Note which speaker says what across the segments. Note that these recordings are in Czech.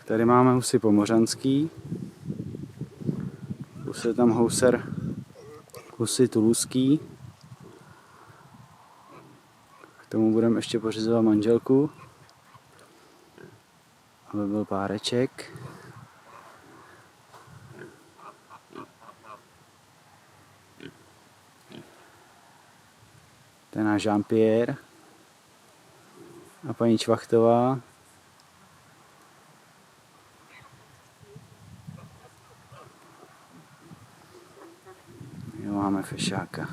Speaker 1: Tady máme husy pomořanský. Plus je tam houser husy tuluský. K tomu budeme ještě pořizovat manželku, aby byl páreček. To je náš Jean-Pierre a paní Čvachtová. Jo, máme fešáka.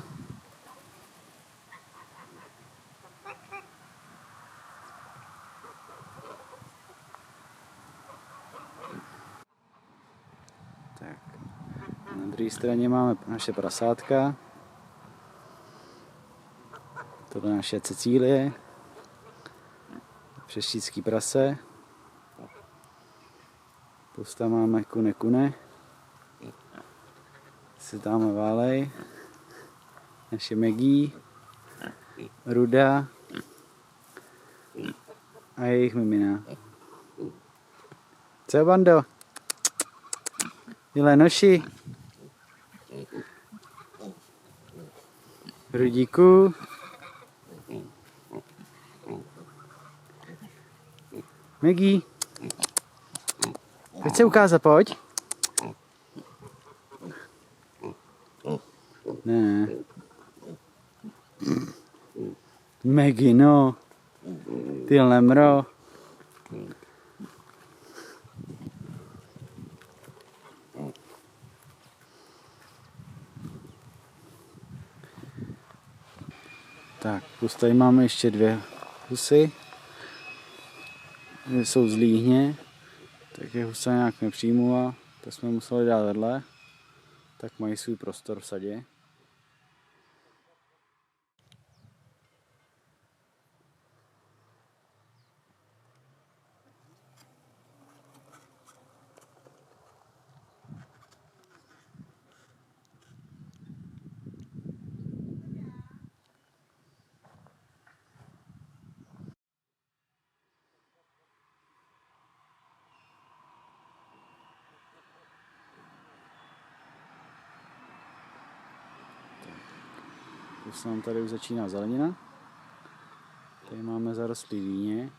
Speaker 1: Tak. Na druhé straně máme naše prasátka. Tohle naše Cecílie. Přeštický prase. Plus tam máme kune. Si tam válej. Naše Maggie. Ruda. A jejich mimina. Co, bando? Milé noši. Rudíku. Maggie. Pojď se ukázat, pojď. Ne. Maggie, no. Ty lemro. Tak, plus tady máme ještě dvě husy. Jsou z Líhně, tak je husa nějak nepřijmula, to jsme museli dát vedle, tak mají svůj prostor v sadě. Plus nám tady už začíná zelenina. Tady máme zarostlý dýně.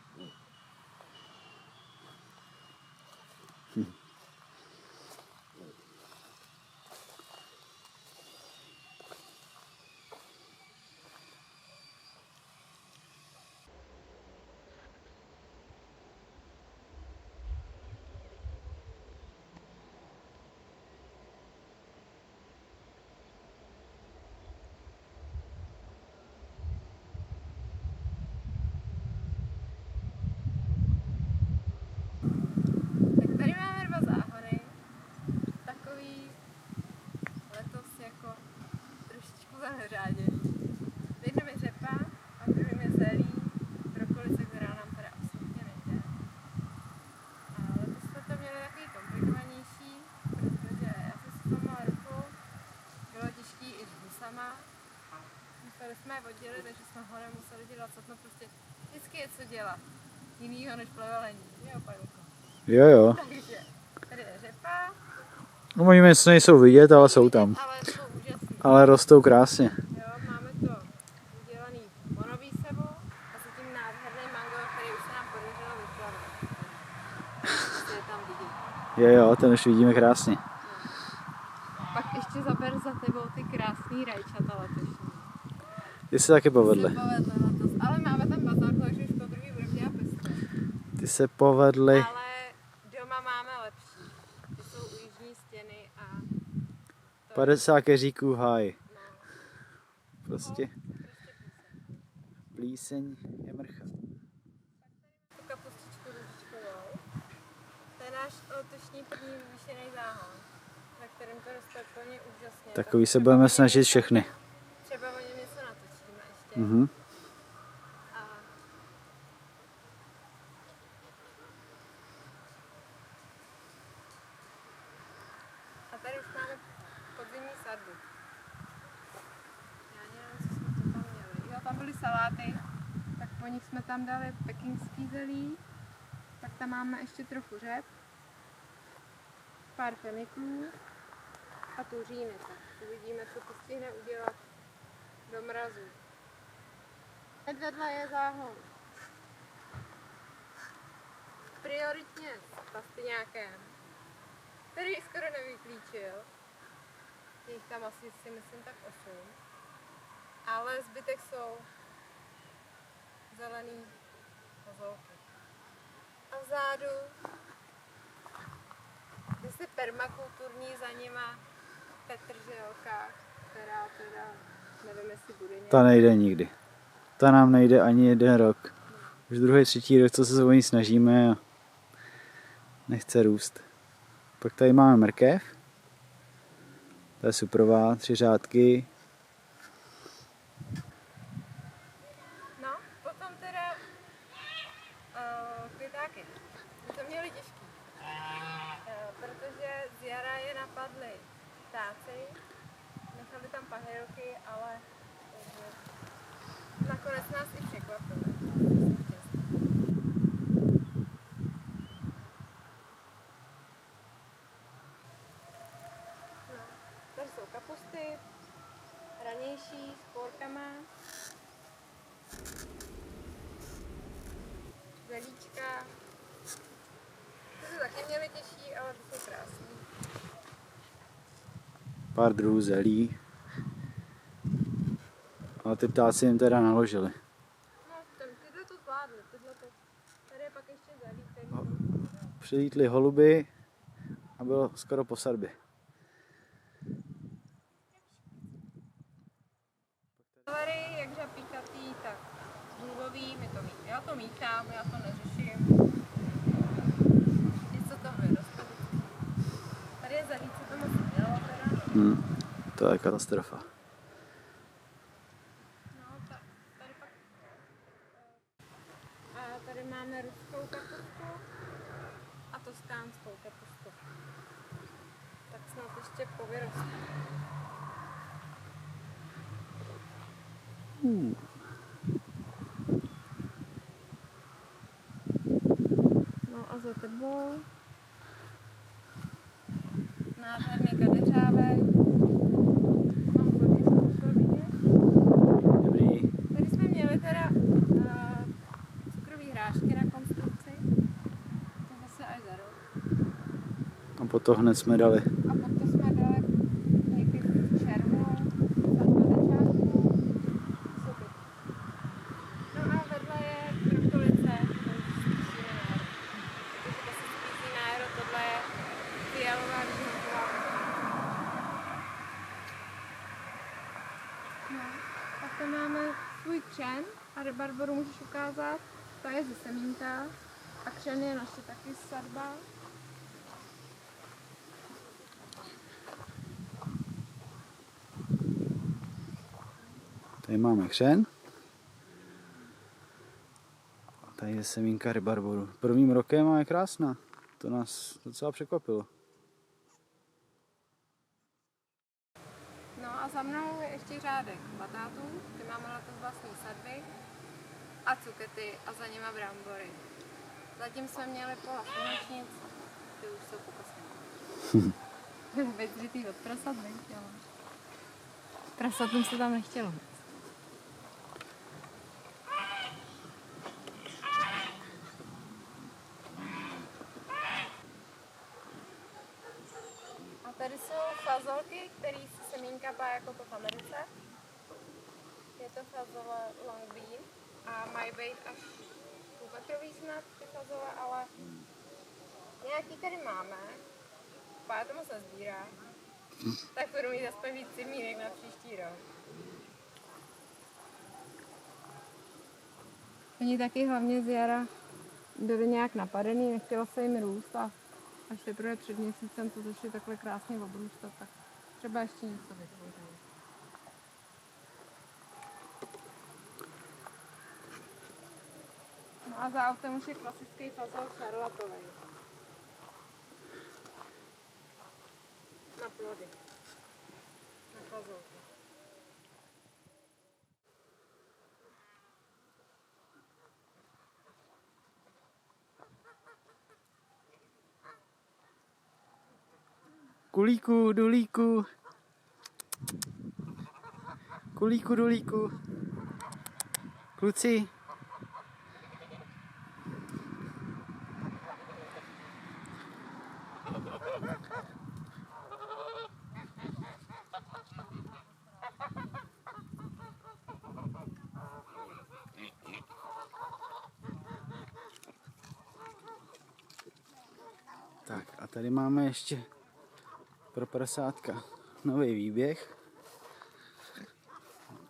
Speaker 2: Zahřáděný. V jednom je řepa a v druhém je zelí, brokolice, která nám teda absolutně nejde. A letos jsme to měli takový komplikovanější, protože já jsem si zlomila ruku, bylo těžký i s husama. Museli jsme je oddělit, takže jsme ho nemuseli dělat, co prostě vždycky je co dělat. Jinýho než plevelení, jo, Pajulko?
Speaker 1: Jo.
Speaker 2: Takže tady je řepa.
Speaker 1: No, oni nejsou vidět, ale jsou tam.
Speaker 2: Ale jsou úžasný.
Speaker 1: Ale rostou krásně.
Speaker 2: Jo, máme to udělaný monový sebou a s tím nádherným mango, který už se nám podařilo vyplavit. To je tam vidět.
Speaker 1: Jo, ten už vidíme krásně.
Speaker 2: Pak ještě zaber za tebou ty krásný rajčata letošní.
Speaker 1: Ty se taky povedly.
Speaker 2: Povedly letos, ale máme tam bazar, takže už po druhý budeme dělat pestré.
Speaker 1: Ty se povedly.
Speaker 2: Ale doma máme lepší. Ty jsou u jižní stěny a...
Speaker 1: 50 keříků háj.
Speaker 2: No.
Speaker 1: Prostě plíseň je mrcha.
Speaker 2: Tu kapustičku ružičkovou. To je náš letošní první vyvýšený záhon, na kterém to roste úplně úžasně.
Speaker 1: Takový se budeme snažit všechny.
Speaker 2: Třeba o něm něco natočíme ještě.
Speaker 1: Mhm.
Speaker 2: A tady už máme podzimní sadbu. Já nevím, co jsme to tam měli. Jo, tam byly saláty, tak po nich jsme tam dali pekingský zelí. Pak tam máme ještě trochu řep. pár feniků a tu řínice. Uvidíme, co to stihne udělat do mrazu. Hned vedle je záhon. Prioritně s pastyňákem, který skoro nevyklíčil. Je jich tam asi si myslím tak 8. Ale zbytek jsou zelený fazolky. A vzadu je si permakulturní za nima petrželka, která teda nevím, jestli bude nějak.
Speaker 1: Ta nejde nikdy. Ta nám nejde ani jeden rok. Už druhý, třetí rok, co se o ní snažíme a nechce růst. Pak tady máme mrkev. To je suprová, 3 řádky.
Speaker 2: No, potom teda květáky. My to měli těžký. Protože z jara je napadly ptáci, nechali tam pahejoky, ale nakonec nás i překvapili. No, tady jsou kapusty, ranější, s porkama, zelíčka. To se taky měli těžší, ale to jsou krásný.
Speaker 1: Pár druhů zelí. Ale ty ptáci jim teda naložili.
Speaker 2: No, tyhle to zvládli, tyhle to. Tady je pak ještě zelí, který
Speaker 1: Přilítly holuby a bylo skoro po sadbě.
Speaker 2: Celery, jak žapíkatý, tak důlový, já to mítám, já to neřeším. Něco tam vyroste. Tady je zelí, co to moc dělalo teda.
Speaker 1: To je katastrofa.
Speaker 2: No, tady pak... A tady máme ruskou kapustu a toskánskou kapustu. Tak snad ještě povyroste. No a za tebou nádherný kadeřávek. Mám vody, zkusil vidět.
Speaker 1: Dobrý.
Speaker 2: Tady jsme měli teda cukrový hrášky na konstrukci. To zase až za rok.
Speaker 1: A potom hned jsme dali.
Speaker 2: A potom jsme dali někdy v červnu za kadečáku. Super. No a vedle je krokolice. To se spízí na jaro, tohle je fialová výhonková. No, pak tam máme svůj křen a rebarboru můžeš ukázat. Ta je ze semínka a křen je naše taky sadba.
Speaker 1: Tady máme křen. A tady je semínka rebarboru. Prvním rokem a je krásná. To nás docela překvapilo.
Speaker 2: No a za mnou je ještě řádek batátů, ty máme letos vlastní sadby a cukety a za nima brambory. Zatím jsme měli pola slunečnic, ty už jsou pokasené. Vydřitý od prasat nechtělo. Prasatům se tam nechtělo. A tady jsou fazolky, které se semínka pá jako to v Americe. Je to fazole long bean a mají být až půlmetrový snad ty fazole, ale nějaký tady máme. Pá to moc nezbírá. Tak budu mít aspoň víc semínek na příští rok. Oni taky hlavně z jara byli nějak napadený, nechtělo se jim růst a až teprve před měsícem to začali takhle krásně obrůstat, tak třeba ještě něco vytvořili. No a za autem už je klasický fazol šarlatový. Na plody. Na fazolky.
Speaker 1: Kulíku, dulíku. Kulíku, dulíku. Kluci. Tak a tady máme ještě pro prasátka nový výběh.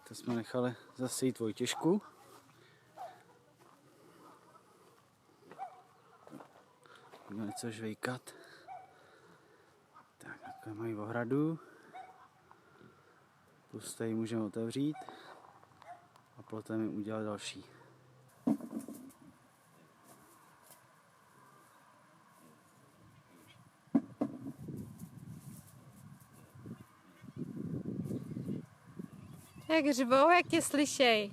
Speaker 1: To jsme nechali zasejít Vojtěšku. Budeme něco žvejkat. Tak, takhle mají ohradu. Plus tady můžeme otevřít a potom jim udělat další.
Speaker 2: Jak řvou, jak tě slyšej.